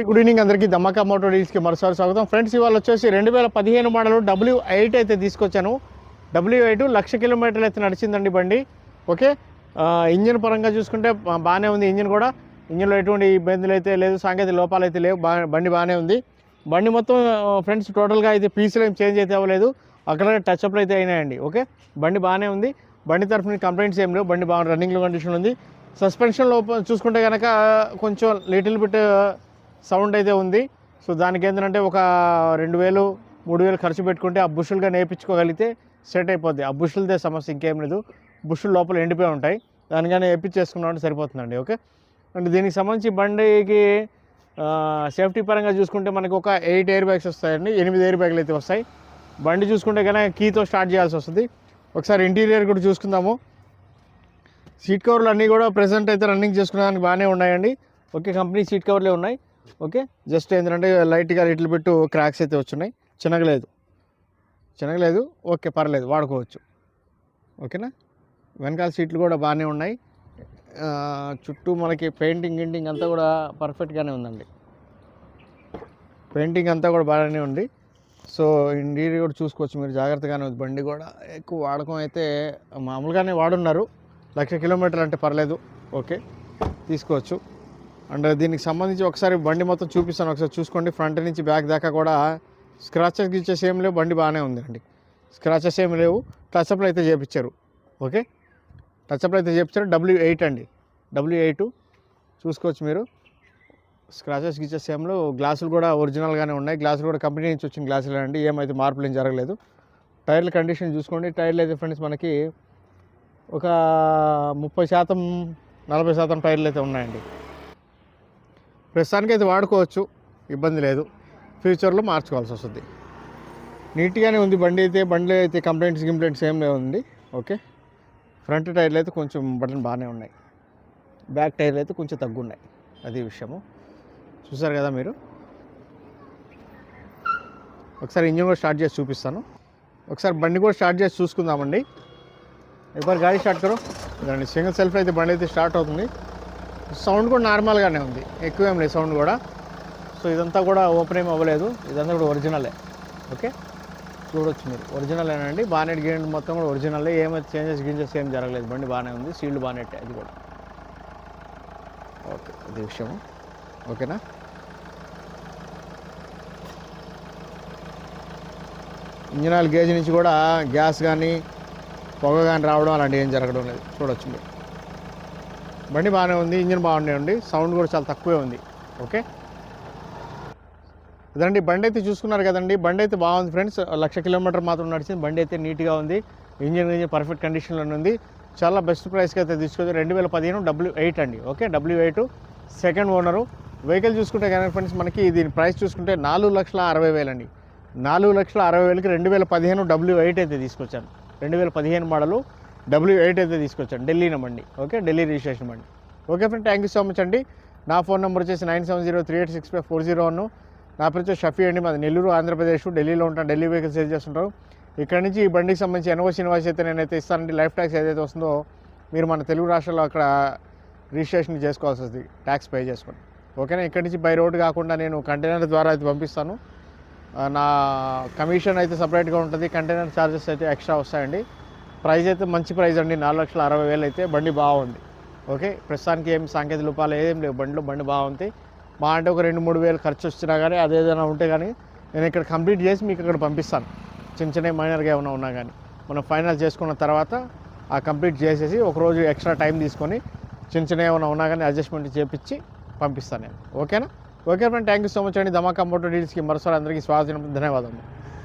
Good evening అందరికీ ధమాకా motor డీల్స్కి మరోసారి స్వాగతం ఫ్రెండ్స్. ఇవాళ వచ్చేసి 2015 మోడల్ W8 అయితే తీసుకొచ్చాను. W8 1,00,000 కిలోమీటర్లు అయితే నడిచిందండి బండి. ఓకే, ఇంజిన్ పరంగా చూసుకుంటే బాగానే ఉంది. ఇంజిన్లో ఎటువంటి ఇబ్బందులు అయితే లేదు, సాంకేతిక లోపాలు అయితే లేవు. బండి బాగానే ఉంది. బండి మొత్తం ఫ్రెండ్స్ టోటల్గా అయితే పీసులు ఏం చేంజ్ అయితే అవ్వలేదు, అక్కడ టచ్అప్లు అయితే అయినాయండి. ఓకే, బండి బాగానే ఉంది. బండి తరఫున కంప్లైంట్స్ ఏం లేవు. బండి బాగా రన్నింగ్లో కండిషన్ ఉంది. సస్పెన్షన్ లోపల చూసుకుంటే కనుక కొంచెం లిటిల్ బిట్ సౌండ్ అయితే ఉంది. సో దానికి ఏంటంటే ఒక 2,000-3,000 ఖర్చు పెట్టుకుంటే ఆ బుషులుగా నేర్పించుకోగలిగితే సెట్ అయిపోద్ది. ఆ బుషులదే సమస్య, ఇంకేం లేదు. బుషులు లోపల ఎండిపోయి ఉంటాయి, దానిగానే వేయించేసుకున్నామంటే సరిపోతుందండి. ఓకే, అంటే దీనికి సంబంధించి బండికి సేఫ్టీ పరంగా చూసుకుంటే మనకు ఒక 8 ఎయిర్ బ్యాగ్స్ వస్తాయండి. 8 ఎయిర్ బ్యాగ్లు అయితే వస్తాయి. బండి చూసుకుంటే కనుక కీతో స్టార్ట్ చేయాల్సి వస్తుంది. ఒకసారి ఇంటీరియర్ కూడా చూసుకుందాము. సీట్ కవర్లు అన్నీ కూడా ప్రెజెంట్ అయితే రన్నింగ్ చేసుకునేదానికి బాగానే ఉన్నాయండి. ఓకే, కంపెనీ సీట్ కవర్లే ఉన్నాయి. ఓకే, జస్ట్ ఏంటంటే లైట్గా లిటిల్ బిట్ క్రాక్స్ అయితే వచ్చున్నాయి. చిన్నగలేదు. ఓకే, పర్లేదు, వాడుకోవచ్చు. ఓకేనా, వెనకాల సీట్లు కూడా బాగానే ఉన్నాయి. చుట్టూ మనకి పెయింటింగ్ అంతా కూడా పర్ఫెక్ట్గానే ఉందండి. పెయింటింగ్ అంతా కూడా బాగానే ఉంది. సో ఇంటీరియర్ కూడా చూసుకోవచ్చు మీరు, జాగ్రత్తగానే ఉంది. బండి కూడా ఎక్కువ వాడకం అయితే మామూలుగానే వాడున్నారు. 1,00,000 కిలోమీటర్లు అంటే పర్లేదు. ఓకే, తీసుకోవచ్చు. అండ్ దీనికి సంబంధించి ఒకసారి బండి మొత్తం చూపిస్తాను, ఒకసారి చూసుకోండి. ఫ్రంట్ నుంచి బ్యాక్ దాకా కూడా స్క్రాచెస్ గిచ్చేసి ఏం లేవు. బండి బాగానే ఉందండి, స్క్రాచెస్ ఏమి లేవు. టచ్అప్లు అయితే చేయించారు. ఓకే, టచ్అప్లు అయితే చేయించారు. W8 అండి, W8 చూసుకోవచ్చు మీరు. స్క్రాచెస్ గిచ్చేసి ఏం లేవు. గ్లాసులు కూడా ఒరిజినల్గానే ఉన్నాయి. గ్లాసులు కూడా కంపెనీ నుంచి వచ్చిన గ్లాసులు అండి, ఏమైతే మార్పులు ఏం జరగలేదు. టైర్ల కండిషన్ చూసుకోండి. టైర్లు అయితే ఫ్రెండ్స్ మనకి ఒక 30%-40% టైర్లు అయితే ఉన్నాయండి. ప్రస్తుతానికి అయితే వాడుకోవచ్చు, ఇబ్బంది లేదు. ఫ్యూచర్లో మార్చుకోవాల్సి వస్తుంది. నీట్గానే ఉంది బండి అయితే కంప్లైంట్స్ ఏం లేవుంది. ఓకే, ఫ్రంట్ టైర్లు అయితే కొంచెం బటన్ బాగానే ఉన్నాయి. బ్యాక్ టైర్లు అయితే కొంచెం తగ్గున్నాయి, అది విషయము. చూసారు కదా మీరు. ఒకసారి ఇంజిన్ కూడా స్టార్ట్ చేసి చూపిస్తాను. ఒకసారి బండి కూడా స్టార్ట్ చేసి చూసుకుందామండి. ఒకసారి గాడి స్టార్ట్ కరో. దాన్ని సింగిల్ సెల్ఫ్ అయితే బండి అయితే స్టార్ట్ అవుతుంది. సౌండ్ కూడా నార్మల్గానే ఉంది, ఎక్కువ ఏం లేదు సౌండ్ కూడా. సో ఇదంతా కూడా ఓపెన్ ఏం అవ్వలేదు, ఇదంతా కూడా ఒరిజినలే. ఓకే, చూడొచ్చు మీరు, ఒరిజినలేనండి. బానెట్ గినెట్ మొత్తం కూడా ఒరిజినలే, ఏమైతే చేంజెస్ ఏం జరగలేదు. బండి బాగానే ఉంది. సీల్డ్ బానెట్ అది కూడా. ఓకే, అది విషయము. ఓకేనా, ఇంజిన్ ఆయిల్ గేజ్ నుంచి కూడా గ్యాస్ కానీ పొగ కానీ రావడం అలాంటివి ఏం జరగడం లేదు. చూడొచ్చు మీరు, బండి బాగానే ఉంది. ఇంజిన్ బాగానే ఉంది. సౌండ్ కూడా చాలా తక్కువే ఉంది. ఓకే, ఇదండి బండి అయితే చూసుకున్నారు కదండి. బండి అయితే బాగుంది ఫ్రెండ్స్. 1,00,000 కిలోమీటర్ మాత్రం నడిచింది. బండి అయితే నీట్గా ఉంది. ఇంజిన్ పర్ఫెక్ట్ కండిషన్లో ఉంది. చాలా బెస్ట్ ప్రైస్కి అయితే తీసుకొచ్చి 2015 W8 అండి. Okay, W8 second owner. Vehicle చూసుకుంటే కనుక ఫ్రెండ్స్ మనకి దీని ప్రైస్ చూసుకుంటే 4,60,000 అండి. 4,60,000కి 2015 W8 అయితే తీసుకొచ్చాను. 2015 మోడలు W8 అయితే తీసుకొచ్చాను. ఢిల్లీ బండి. ఓకే, ఢిల్లీ రిజిస్ట్రేషన్ బండి. Okay friend, thank you so much అండి. నా ఫోన్ నెంబర్ వచ్చేసి 9703865401. నా పేరు వచ్చి షఫీ అండి. మాది నెల్లూరు, ఆంధ్రప్రదేశ్. ఢిల్లీలో ఉంటాను. ఢిల్లీ వెహికల్ సేల్ చేస్తుంటారు. ఇక్కడ నుంచి ఈ బండికి సంబంధించి ఇన్వాయిస్ అయితే నేనైతే ఇస్తానండి. లైఫ్ ట్యాక్స్ ఏదైతే వస్తుందో మీరు మన తెలుగు రాష్ట్రాల్లో అక్కడ రిజిస్ట్రేషన్ చేసుకోవాల్సి వస్తుంది, ట్యాక్స్ పే చేసుకోండి. ఓకేనా, ఇక్కడ నుంచి బై రోడ్ కాకుండా నేను కంటైనర్ ద్వారా అయితే పంపిస్తాను. నా కమిషన్ అయితే సపరేట్గా ఉంటుంది. కంటైనర్ ఛార్జెస్ అయితే ఎక్స్ట్రా వస్తాయండి. ప్రైస్ అయితే మంచి ప్రైస్ అండి, 4,60,000 అయితే. బండి బాగుంది. ఓకే, ప్రస్తుతానికి ఏం సాంకేతిక లోపాలు ఏం లేవు బండిలో. బండి బాగుంది. మా అంటే ఒక 2-3 వేలు ఖర్చు వచ్చినా కానీ అదేదైనా ఉంటే కానీ నేను ఇక్కడ కంప్లీట్ చేసి మీకు ఇక్కడ పంపిస్తాను. చిన్న మైనర్గా ఏమైనా ఉన్నా కానీ మనం ఫైనల్ చేసుకున్న తర్వాత ఆ కంప్లీట్ చేసేసి ఒకరోజు ఎక్స్ట్రా టైం తీసుకొని చిన్న ఏమైనా ఉన్నా కానీ అడ్జస్ట్మెంట్ చేపించి పంపిస్తాను నేను. ఓకేనా. Okay friend, thank you so much అండి. ధమాకా మోటార్ డీల్స్కి మరోసారి అందరికీ స్వాగతం, ధన్యవాదాలు.